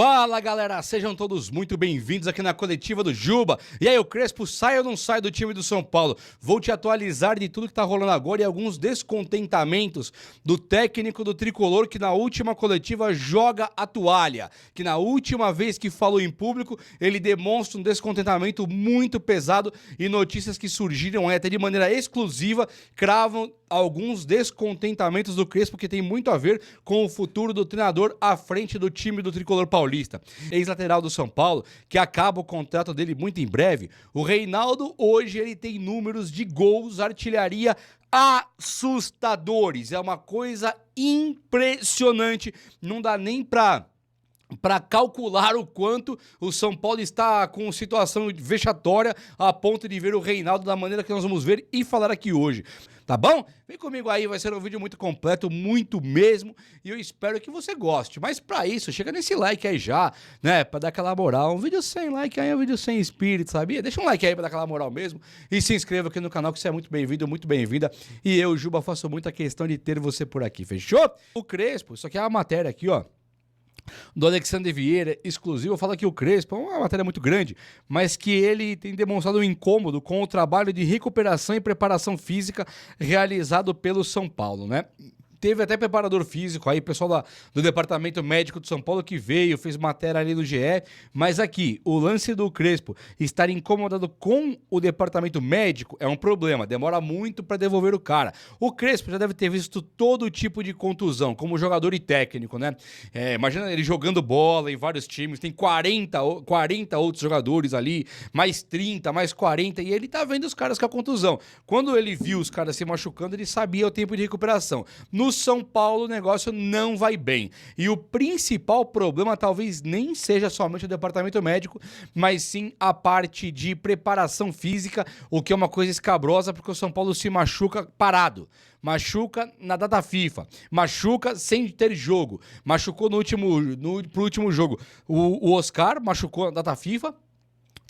Fala galera, sejam todos muito bem-vindos aqui na coletiva do Juba. E aí, o Crespo sai ou não sai do time do São Paulo? Vou te atualizar de tudo que tá rolando agora e alguns descontentamentos do técnico do Tricolor que na última coletiva joga a toalha. Que na última vez que falou em público, ele demonstra um descontentamento muito pesado e notícias que surgiram até de maneira exclusiva cravam alguns descontentamentos do Crespo que tem muito a ver com o futuro do treinador à frente do time do Tricolor paulista. Ex-lateral do São Paulo, que acaba o contrato dele muito em breve, o Reinaldo hoje ele tem números de gols, artilharia assustadores. É uma coisa impressionante, não dá nem para calcular o quanto o São Paulo está com situação vexatória a ponto de ver o Reinaldo da maneira que nós vamos ver e falar aqui hoje. Tá bom? Vem comigo aí, vai ser um vídeo muito completo, muito mesmo, e eu espero que você goste. Mas pra isso, chega nesse like aí já, né? Pra dar aquela moral. Um vídeo sem like aí é um vídeo sem espírito, sabia? Deixa um like aí pra dar aquela moral mesmo. E se inscreva aqui no canal que você é muito bem-vindo, muito bem-vinda. E eu, Juba, faço muita questão de ter você por aqui, fechou? O Crespo, isso aqui é uma matéria aqui, ó, do Alexandre Vieira, exclusivo, fala que o Crespo é uma matéria muito grande, mas que ele tem demonstrado um incômodo com o trabalho de recuperação e preparação física realizado pelo São Paulo, né? Teve até preparador físico aí, pessoal do departamento médico de São Paulo que veio, fez matéria ali no GE, mas aqui, o lance do Crespo estar incomodado com o departamento médico é um problema, demora muito para devolver o cara. O Crespo já deve ter visto todo tipo de contusão, como jogador e técnico, né? Imagina ele jogando bola em vários times, tem 40 outros jogadores ali, mais 30, mais 40, e ele tá vendo os caras com a contusão. Quando ele viu os caras se machucando, ele sabia o tempo de recuperação. No São Paulo o negócio não vai bem. E o principal problema talvez nem seja somente o departamento médico, mas sim a parte de preparação física, o que é uma coisa escabrosa porque o São Paulo se machuca parado. Machuca na data FIFA, machuca sem ter jogo, machucou pro último jogo. O Oscar machucou na data FIFA,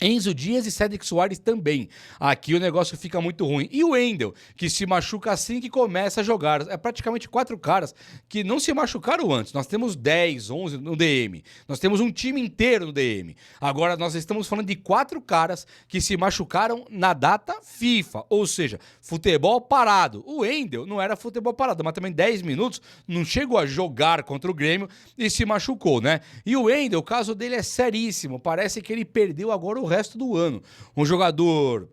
Enzo Dias e Cédric Soares também. Aqui o negócio fica muito ruim. E o Wendel, que se machuca assim que começa a jogar. É praticamente 4 caras que não se machucaram antes. Nós temos 10, 11 no DM. Nós temos um time inteiro no DM. Agora nós estamos falando de 4 caras que se machucaram na data FIFA. Ou seja, futebol parado. O Wendel não era futebol parado, mas também 10 minutos não chegou a jogar contra o Grêmio e se machucou, né? E o Wendel, o caso dele é seríssimo. Parece que ele perdeu agora o resto do ano. Um jogador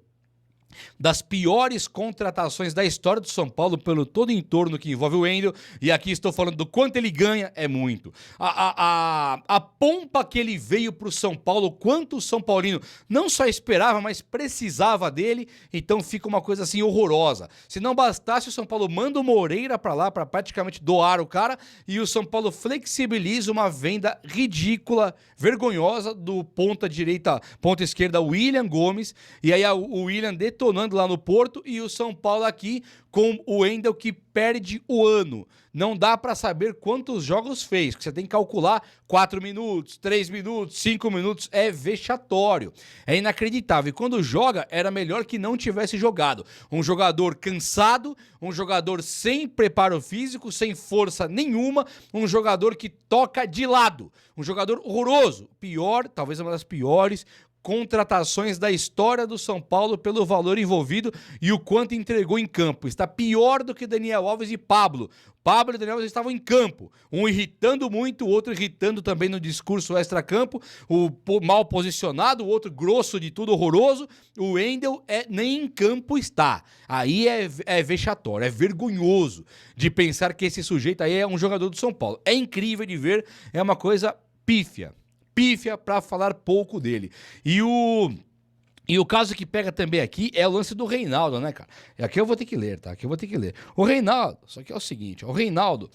das piores contratações da história do São Paulo pelo todo o entorno que envolve o Wendel, e aqui estou falando do quanto ele ganha, é muito. A pompa que ele veio para o São Paulo, quanto o São Paulino não só esperava, mas precisava dele, então fica uma coisa assim horrorosa. Se não bastasse, o São Paulo manda o Moreira para lá, para praticamente doar o cara, e o São Paulo flexibiliza uma venda ridícula, vergonhosa, do ponta direita, ponta esquerda, William Gomes, e aí o William detonando lá no Porto, e o São Paulo aqui com o Wendel que perde o ano. Não dá para saber quantos jogos fez, porque você tem que calcular 4 minutos, 3 minutos, 5 minutos, é vexatório. É inacreditável. E quando joga, era melhor que não tivesse jogado. Um jogador cansado, um jogador sem preparo físico, sem força nenhuma, um jogador que toca de lado, um jogador horroroso. Pior, talvez uma das piores contratações da história do São Paulo pelo valor envolvido e o quanto entregou em campo. Está pior do que Daniel Alves e Pablo. Pablo e Daniel Alves estavam em campo, um irritando muito, o outro irritando também no discurso extra-campo, o mal posicionado, o outro grosso de tudo, horroroso. O Wendel nem em campo está. Aí é vexatório, é vergonhoso de pensar que esse sujeito aí é um jogador do São Paulo. É incrível de ver, é uma coisa pífia para falar pouco dele. E o caso que pega também aqui é o lance do Reinaldo, né, cara? E aqui eu vou ter que ler, tá? Aqui eu vou ter que ler. O Reinaldo, só que é o seguinte, o Reinaldo,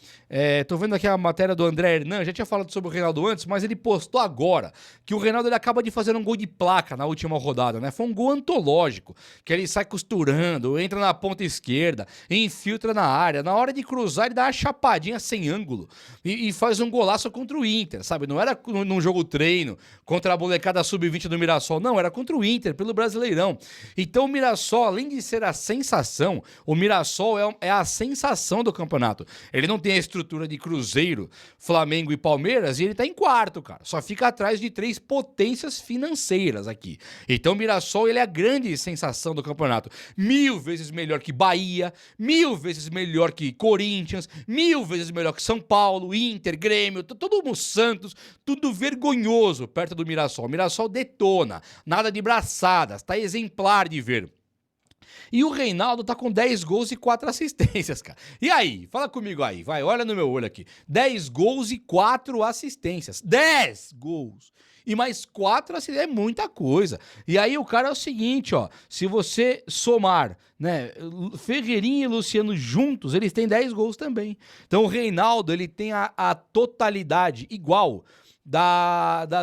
tô vendo aqui a matéria do André Hernan, já tinha falado sobre o Reinaldo antes, mas ele postou agora que o Reinaldo ele acaba de fazer um gol de placa na última rodada, né? Foi um gol antológico, que ele sai costurando, entra na ponta esquerda, infiltra na área, na hora de cruzar ele dá uma chapadinha sem ângulo e faz um golaço contra o Inter, sabe? Não era num jogo treino contra a molecada sub-20 do Mirassol, não, era contra o Inter, pelo Brasileirão. Então o Mirassol, além de ser a sensação, o Mirassol é a sensação do campeonato. Ele não tem a estrutura de Cruzeiro, Flamengo e Palmeiras e ele tá em quarto, cara. Só fica atrás de 3 potências financeiras aqui. Então o Mirassol, ele é a grande sensação do campeonato. 1000 vezes melhor que Bahia, 1000 vezes melhor que Corinthians, 1000 vezes melhor que São Paulo, Inter, Grêmio, todo mundo, Santos, tudo vergonhoso perto do Mirassol. O Mirassol detona, nada de braçadas, tá exemplar de ver. E o Reinaldo tá com 10 gols e 4 assistências, cara. E aí? Fala comigo aí, vai, olha no meu olho aqui. 10 gols e 4 assistências. 10 gols! E mais 4 assistências, é muita coisa. E aí o cara é o seguinte, ó, se você somar, né, Ferreirinha e Luciano juntos, eles têm 10 gols também. Então o Reinaldo, ele tem a totalidade igual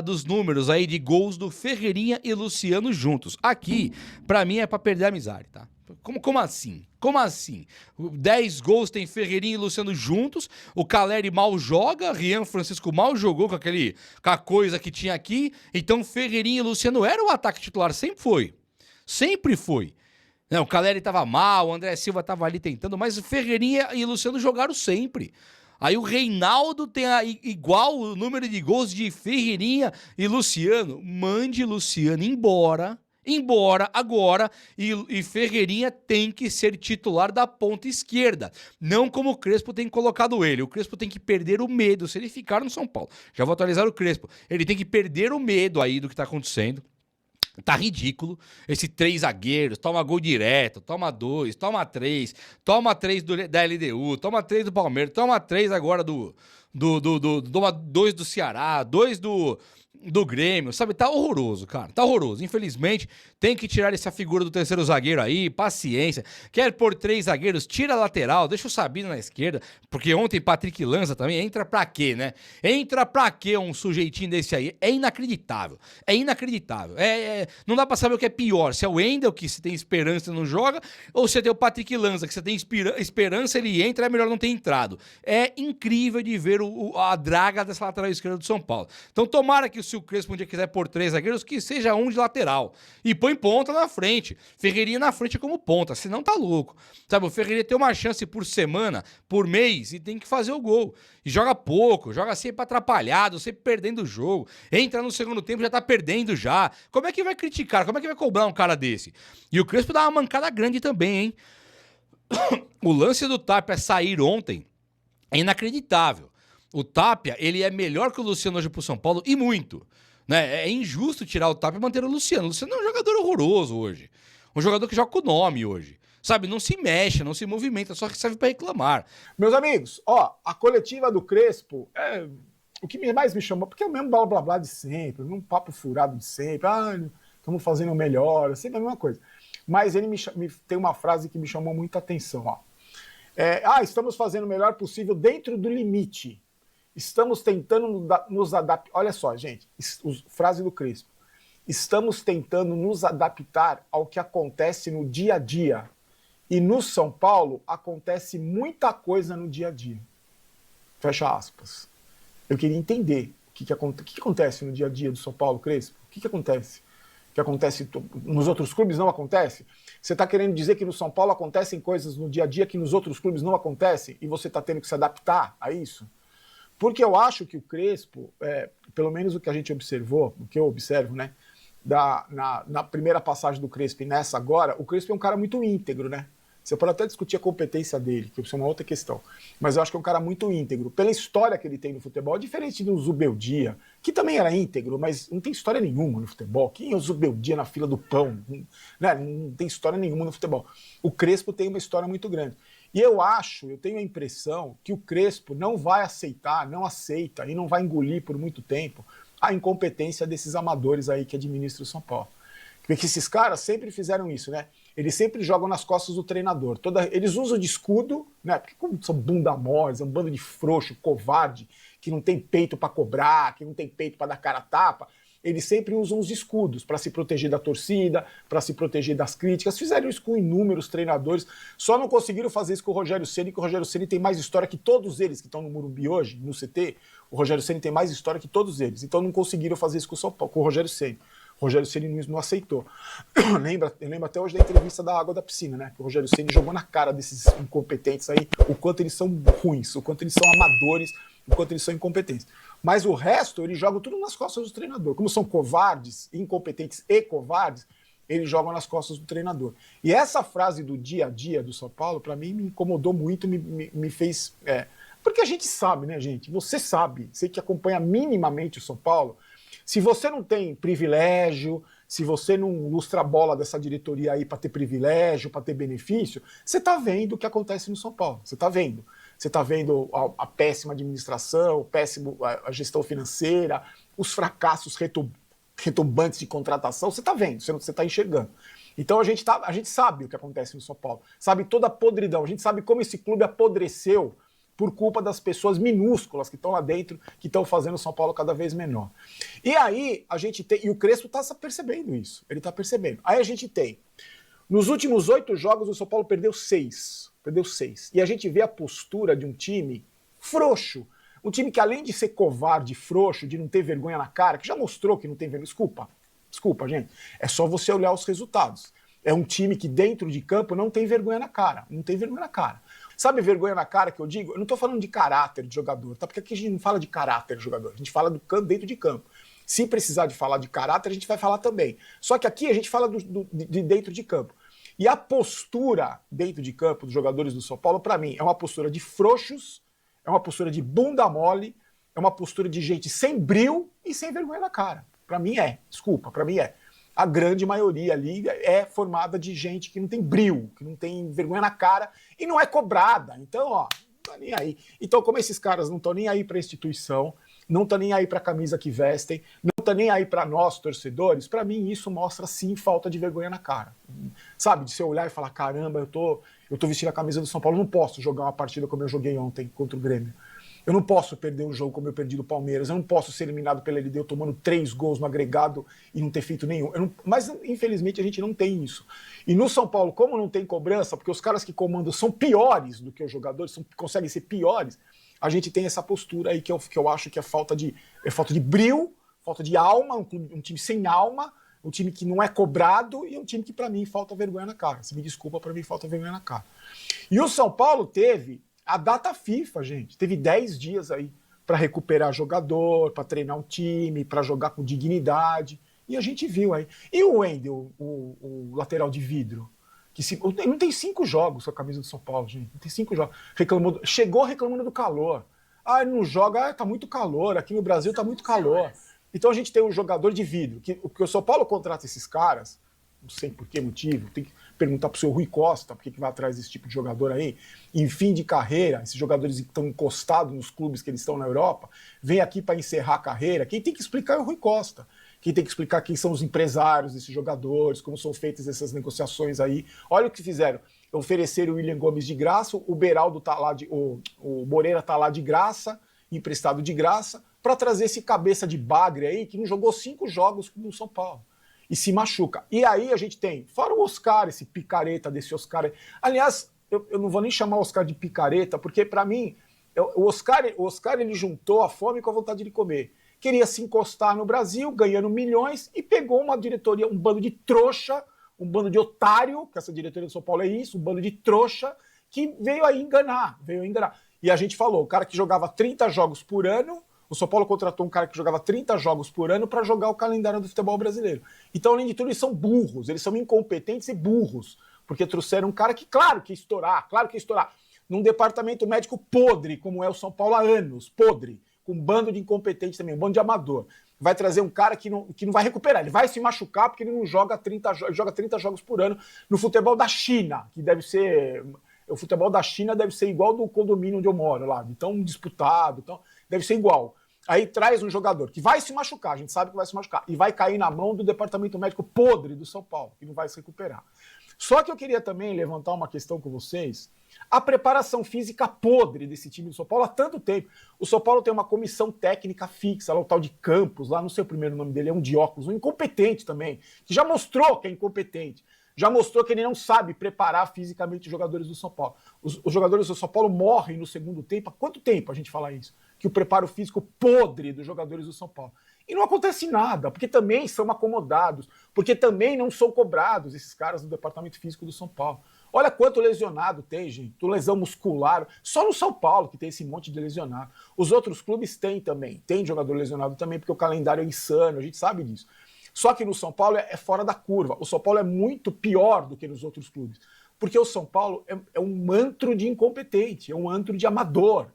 dos números aí de gols do Ferreirinha e Luciano juntos. Aqui, pra mim, é pra perder a amizade, tá? Como assim? Como assim? 10 gols tem Ferreirinha e Luciano juntos, o Caleri mal joga, Rian Francisco mal jogou com a coisa que tinha aqui, então Ferreirinha e Luciano era o ataque titular, sempre foi. Sempre foi. Não, o Caleri tava mal, o André Silva tava ali tentando, mas o Ferreirinha e Luciano jogaram sempre. Aí o Reinaldo tem igual o número de gols de Ferreirinha e Luciano. Mande Luciano embora agora, e Ferreirinha tem que ser titular da ponta esquerda, não como o Crespo tem colocado ele. O Crespo tem que perder o medo se ele ficar no São Paulo. Já vou atualizar o Crespo. Ele tem que perder o medo aí do que tá acontecendo. Tá ridículo, esse 3 zagueiros, toma gol direto, toma 2, toma 3, toma 3 da LDU, toma 3 do Palmeiras, toma 3 agora toma 2 do Ceará, 2 do Grêmio, sabe? Tá horroroso, cara, tá horroroso. Infelizmente, tem que tirar essa figura do terceiro zagueiro aí, paciência. Quer pôr 3 zagueiros, tira a lateral, deixa o Sabino na esquerda, porque ontem Patrick Lanza também, entra pra quê, né? Entra pra quê um sujeitinho desse aí? É inacreditável, é inacreditável. Não dá pra saber o que é pior, se é o Wendel, que você tem esperança e não joga, ou se é o Patrick Lanza, que você tem esperança, ele entra, é melhor não ter entrado. É incrível de ver a draga dessa lateral esquerda do São Paulo. Então tomara que se o Crespo um dia quiser pôr 3 zagueiros, que seja um de lateral. E põe ponta na frente. Ferreirinha na frente como ponta, senão tá louco. Sabe, o Ferreirinha tem uma chance por semana, por mês, e tem que fazer o gol. E joga pouco, joga sempre atrapalhado, sempre perdendo o jogo. Entra no segundo tempo, já tá perdendo já. Como é que vai criticar? Como é que vai cobrar um cara desse? E o Crespo dá uma mancada grande também, hein? O lance do Tapia sair ontem é inacreditável. O Tapia, ele é melhor que o Luciano hoje pro São Paulo, e muito. Né? É injusto tirar o Tapia e manter o Luciano. O Luciano é um jogador horroroso hoje. Um jogador que joga com o nome hoje. Sabe, não se mexe, não se movimenta, só que serve para reclamar. Meus amigos, ó, a coletiva do Crespo, o que mais me chamou, porque é o mesmo blá blá blá de sempre, o mesmo papo furado de sempre, estamos fazendo melhor, é sempre a mesma coisa. Mas ele tem uma frase que me chamou muita atenção, ó. Estamos fazendo o melhor possível dentro do limite. Estamos tentando nos adaptar. Olha só, gente, frase do Crespo. Estamos tentando nos adaptar ao que acontece no dia a dia. E no São Paulo acontece muita coisa no dia a dia. Fecha aspas. Eu queria entender o que acontece no dia a dia do São Paulo, Crespo. O que acontece? O que acontece nos outros clubes não acontece? Você está querendo dizer que no São Paulo acontecem coisas no dia a dia que nos outros clubes não acontecem? E você está tendo que se adaptar a isso? Porque eu acho que o Crespo, pelo menos o que a gente observou, o que eu observo, né, na primeira passagem do Crespo e nessa agora, o Crespo é um cara muito íntegro, né? Você pode até discutir a competência dele, que isso é uma outra questão, mas eu acho que é um cara muito íntegro. Pela história que ele tem no futebol, diferente do Zubeldia, que também era íntegro, mas não tem história nenhuma no futebol. Quem é o Zubeldia na fila do pão? Né? Não tem história nenhuma no futebol. O Crespo tem uma história muito grande. E eu tenho a impressão que o Crespo não vai aceitar, não aceita e não vai engolir por muito tempo a incompetência desses amadores aí que administram o São Paulo. Porque esses caras sempre fizeram isso, né? Eles sempre jogam nas costas do treinador. Eles usam de escudo, né? Porque como são bunda mole, é um bando de frouxo, covarde, que não tem peito para cobrar, que não tem peito para dar cara a tapa, eles sempre usam os escudos para se proteger da torcida, para se proteger das críticas. Fizeram isso com inúmeros treinadores, só não conseguiram fazer isso com o Rogério Ceni, que o Rogério Ceni tem mais história que todos eles que estão no Morumbi hoje, no CT. O Rogério Ceni tem mais história que todos eles, então não conseguiram fazer isso com o Rogério Ceni. O Rogério Ceni não aceitou. Eu lembro até hoje da entrevista da água da piscina, né? Que o Rogério Ceni jogou na cara desses incompetentes aí, o quanto eles são ruins, o quanto eles são amadores, o quanto eles são incompetentes. Mas o resto, eles jogam tudo nas costas do treinador. Como são covardes, incompetentes e covardes, eles jogam nas costas do treinador. E essa frase do dia a dia do São Paulo, para mim, me incomodou muito, me fez... Porque a gente sabe, né, gente? Você sabe, você que acompanha minimamente o São Paulo, se você não tem privilégio, se você não lustra a bola dessa diretoria aí para ter privilégio, para ter benefício, você está vendo o que acontece no São Paulo. Você está vendo. Você está vendo a péssima administração, a gestão financeira, os fracassos retumbantes de contratação. Você está vendo, você está enxergando. Então a gente sabe o que acontece no São Paulo. Sabe toda a podridão. A gente sabe como esse clube apodreceu por culpa das pessoas minúsculas que estão lá dentro, que estão fazendo o São Paulo cada vez menor. E aí a gente tem, e o Crespo está percebendo isso, ele está percebendo. Aí a gente tem, nos últimos 8 jogos o São Paulo perdeu 6. E a gente vê a postura de um time frouxo, um time que além de ser covarde, frouxo, de não ter vergonha na cara, que já mostrou que não tem vergonha, desculpa gente, é só você olhar os resultados. É um time que dentro de campo não tem vergonha na cara, Sabe vergonha na cara que eu digo? Eu não estou falando de caráter de jogador, tá? Porque aqui a gente não fala de caráter de jogador, a gente fala do campo, dentro de campo. Se precisar de falar de caráter, a gente vai falar também. Só que aqui a gente fala de dentro de campo. E a postura dentro de campo dos jogadores do São Paulo, para mim, é uma postura de frouxos, é uma postura de bunda mole, é uma postura de gente sem brio e sem vergonha na cara. Para mim é. A grande maioria ali é formada de gente que não tem brio, que não tem vergonha na cara e não é cobrada. Então, não tá nem aí. Então, como esses caras não estão nem aí para a instituição, não estão nem aí para a camisa que vestem, não estão nem aí para nós, torcedores, para mim isso mostra, sim, falta de vergonha na cara. Sabe, de você olhar e falar, caramba, eu tô vestindo a camisa do São Paulo, não posso jogar uma partida como eu joguei ontem contra o Grêmio. Eu não posso perder um jogo como eu perdi do Palmeiras. Eu não posso ser eliminado pela LDU tomando 3 gols no agregado e não ter feito nenhum. Mas, infelizmente, a gente não tem isso. E no São Paulo, como não tem cobrança, porque os caras que comandam são piores do que os jogadores, conseguem ser piores, a gente tem essa postura aí que eu acho que é falta de brio, falta de alma, um time sem alma, um time que não é cobrado e um time que, para mim, falta vergonha na cara. Se me desculpa, para mim, falta vergonha na cara. E o São Paulo teve a data FIFA, gente. Teve 10 dias aí para recuperar jogador, para treinar um time, para jogar com dignidade. E a gente viu aí. E o Wendel, o lateral de vidro? Não tem 5 jogos com a camisa do São Paulo, gente. Não tem 5 jogos. Chegou reclamando do calor. Ele não joga, tá muito calor. Aqui no Brasil tá muito calor. Então a gente tem um jogador de vidro. Que o São Paulo contrata esses caras, não sei por que motivo, tem que perguntar pro seu Rui Costa por que vai atrás desse tipo de jogador aí, em fim de carreira, esses jogadores que estão encostados nos clubes que eles estão na Europa, vem aqui para encerrar a carreira. Quem tem que explicar é o Rui Costa. Quem tem que explicar quem são os empresários desses jogadores, como são feitas essas negociações aí. Olha o que fizeram. Ofereceram o William Gomes de graça, o Beraldo tá lá, o Moreira tá lá de graça, emprestado de graça, para trazer esse cabeça de bagre aí, que não jogou 5 jogos no São Paulo. E se machuca. E aí a gente tem, fora o Oscar, esse picareta desse Oscar. Aliás, eu não vou nem chamar o Oscar de picareta, porque para mim, o Oscar ele juntou a fome com a vontade de comer. Queria se encostar no Brasil, ganhando milhões, e pegou uma diretoria, um bando de trouxa, um bando de otário, que essa diretoria do São Paulo é isso, um bando de trouxa, que veio aí enganar. E a gente falou, o cara que jogava 30 jogos por ano, o São Paulo contratou um cara que jogava 30 jogos por ano para jogar o calendário do futebol brasileiro. Então, além de tudo, eles são burros, eles são incompetentes e burros, porque trouxeram um cara que, claro que ia estourar, num departamento médico podre, como é o São Paulo há anos, podre, com um bando de incompetentes também, um bando de amador. Vai trazer um cara que não vai recuperar, ele vai se machucar porque ele não joga 30 jogos por ano no futebol da China, que deve ser... O futebol da China deve ser igual do condomínio onde eu moro lá, então disputado, então deve ser igual. Aí traz um jogador que vai se machucar, a gente sabe que vai se machucar, e vai cair na mão do departamento médico podre do São Paulo, que não vai se recuperar. Só que eu queria também levantar uma questão com vocês, a preparação física podre desse time do São Paulo há tanto tempo. O São Paulo tem uma comissão técnica fixa, lá o tal de Campos, lá não sei o primeiro nome dele, é um de óculos, um incompetente também, que já mostrou que é incompetente. Já mostrou que ele não sabe preparar fisicamente os jogadores do São Paulo. Os jogadores do São Paulo morrem no segundo tempo. Há quanto tempo a gente fala isso? Que o preparo físico podre dos jogadores do São Paulo. E não acontece nada, porque também são acomodados, porque também não são cobrados esses caras do departamento físico do São Paulo. Olha quanto lesionado tem, gente, lesão muscular. Só no São Paulo que tem esse monte de lesionado. Os outros clubes têm também, tem jogador lesionado também, porque o calendário é insano, a gente sabe disso. Só que no São Paulo é fora da curva. O São Paulo é muito pior do que nos outros clubes. Porque o São Paulo é um antro de incompetente, é um antro de amador.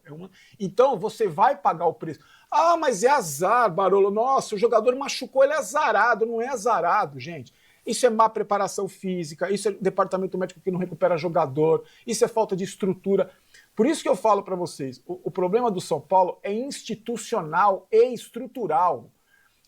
Então você vai pagar o preço. Ah, mas é azar, Barolo. Nossa, o jogador machucou, ele é azarado. Não é azarado, gente. Isso é má preparação física, isso é departamento médico que não recupera jogador, isso é falta de estrutura. Por isso que eu falo para vocês, o problema do São Paulo é institucional e estrutural.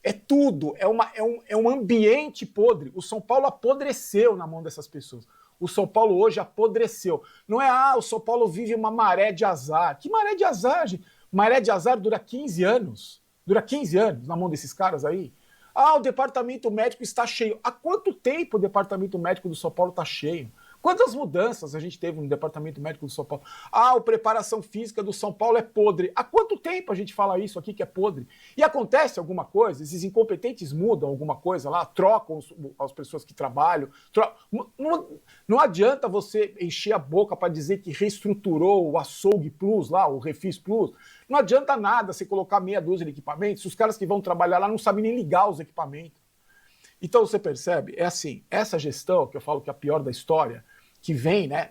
É tudo, é um ambiente podre. O São Paulo apodreceu na mão dessas pessoas. O São Paulo hoje apodreceu. Não é, o São Paulo vive uma maré de azar. Que maré de azar, gente? Maré de azar dura 15 anos. Dura 15 anos na mão desses caras aí. Ah, o departamento médico está cheio. Há quanto tempo o departamento médico do São Paulo está cheio? Quantas mudanças a gente teve no departamento médico do São Paulo? Ah, a preparação física do São Paulo é podre. Há quanto tempo a gente fala isso aqui que é podre? E acontece alguma coisa? Esses incompetentes mudam alguma coisa lá? Trocam as pessoas que trabalham? Não adianta você encher a boca para dizer que reestruturou o Açougue Plus lá, o Refis Plus. Não adianta nada você colocar meia dúzia de equipamentos se os caras que vão trabalhar lá não sabem nem ligar os equipamentos. Então você percebe, é assim, essa gestão, que eu falo que é a pior da história, que vem, né,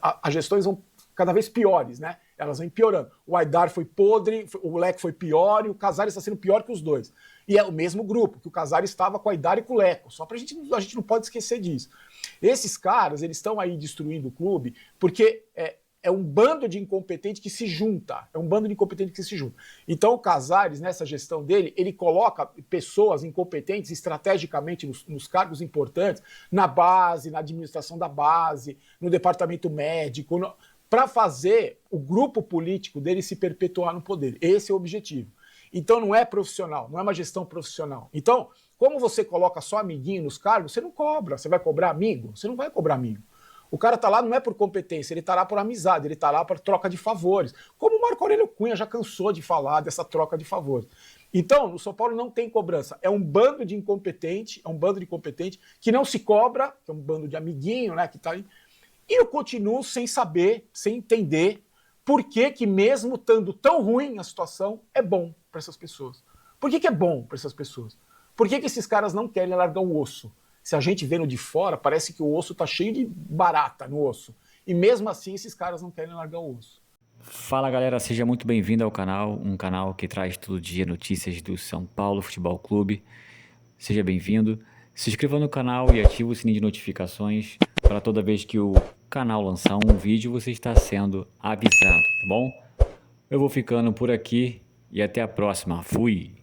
as gestões vão cada vez piores, né, elas vão piorando. O Aidar foi podre, o Leco foi pior e o Casares está sendo pior que os dois. E é o mesmo grupo, que o Casares estava com o Aidar e com o Leco, só pra gente não pode esquecer disso. Esses caras, eles estão aí destruindo o clube porque é um bando de incompetentes que se junta. É um bando de incompetentes que se junta. Então o Casares, nessa gestão dele, ele coloca pessoas incompetentes estrategicamente nos cargos importantes, na base, na administração da base, no departamento médico, para fazer o grupo político dele se perpetuar no poder. Esse é o objetivo. Então não é profissional, não é uma gestão profissional. Então, como você coloca só amiguinho nos cargos, você não cobra. Você vai cobrar amigo? Você não vai cobrar amigo. O cara tá lá não é por competência, ele tá lá por amizade, ele tá lá por troca de favores. Como o Marco Aurélio Cunha já cansou de falar dessa troca de favores. Então, no São Paulo não tem cobrança. É um bando de incompetente, que não se cobra, que é um bando de amiguinho, né, que tá aí. E eu continuo sem saber, sem entender por que mesmo estando tão ruim a situação, é bom para essas pessoas. Por que é bom para essas pessoas? Por que esses caras não querem largar o osso? Se a gente vendo de fora, parece que o osso tá cheio de barata no osso. E mesmo assim, esses caras não querem largar o osso. Fala galera, seja muito bem-vindo ao canal, um canal que traz todo dia notícias do São Paulo Futebol Clube. Seja bem-vindo, se inscreva no canal e ative o sininho de notificações para toda vez que o canal lançar um vídeo você está sendo avisado, tá bom? Eu vou ficando por aqui e até a próxima. Fui!